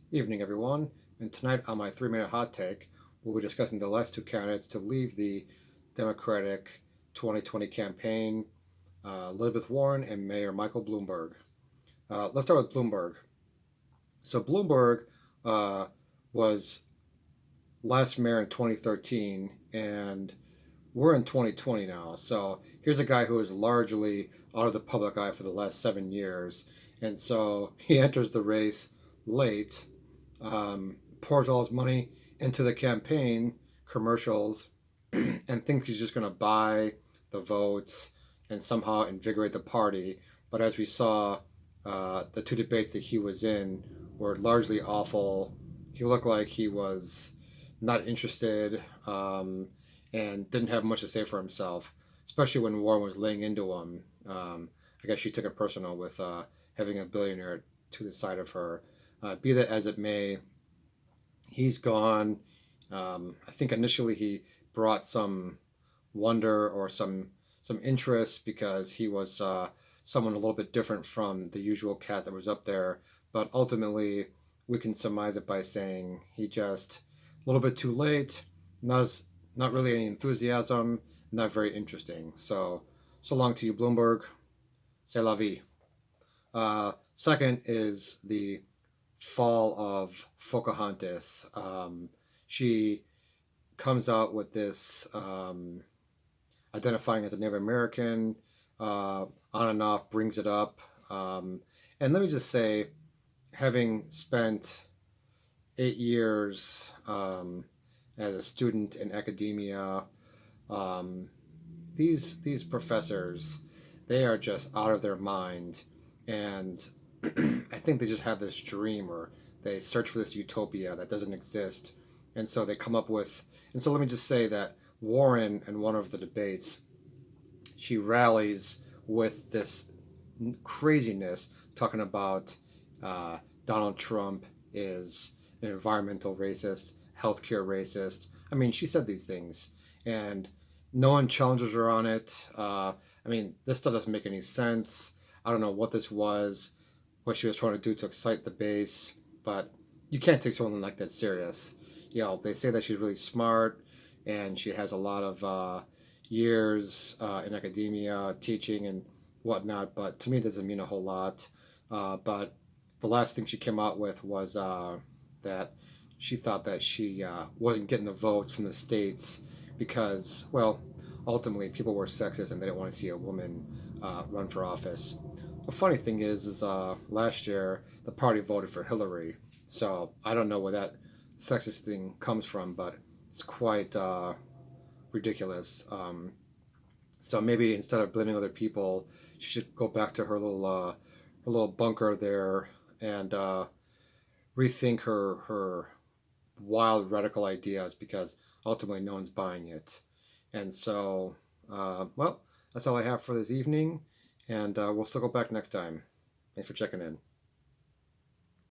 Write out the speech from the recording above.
Evening, everyone. And tonight on my 3 minute hot take, we'll be discussing the last two candidates to leave the Democratic 2020 campaign, Elizabeth Warren and Mayor Michael Bloomberg. Let's start with Bloomberg. So, Bloomberg uh, was last mayor in 2013, and we're in 2020 now. So, here's a guy who is largely out of the public eye for the last 7 years. And so, he enters the race late, pours all his money into the campaign commercials and thinks he's just going to buy the votes and somehow invigorate the party. But as we saw, the two debates that he was in were largely awful. He looked like he was not interested and didn't have much to say for himself, especially when Warren was laying into him. I guess she took it personal with having a billionaire to the side of her. Be that as it may, he's gone. I think initially he brought some wonder or some interest because he was someone a little bit different from the usual cast that was up there. But ultimately, we can surmise it by saying he just a little bit too late, not as, not really any enthusiasm, not very interesting. So so long to you, Bloomberg. C'est la vie. Second is the fall of Focahontas. She comes out with this identifying as a Native American, on and off, brings it up. And let me just say, having spent 8 years as a student in academia, um, these professors, they are just out of their mind, and I think they just have this dream, or they search for this utopia that doesn't exist, and so they come up with. And so let me just say that Warren, in one of the debates, she rallies with this craziness, talking about Donald Trump is an environmental racist, healthcare racist. I mean, she said these things, and no one challenges her on it. I mean, this stuff doesn't make any sense. I don't know what this was, what she was trying to do to excite the base, but you can't take someone like that serious. You know, they say that she's really smart and she has a lot of years in academia, teaching and whatnot, but to me, it doesn't mean a whole lot. But the last thing she came out with was that she thought that she wasn't getting the votes from the states because, well, ultimately people were sexist and they didn't want to see a woman run for office. The funny thing is last year the party voted for Hillary, so I don't know where that sexist thing comes from, but it's quite ridiculous. So maybe instead of blaming other people, she should go back to her little bunker there and rethink her wild radical ideas because ultimately no one's buying it. And so, well, that's all I have for this evening, and we'll circle back next time. Thanks for checking in.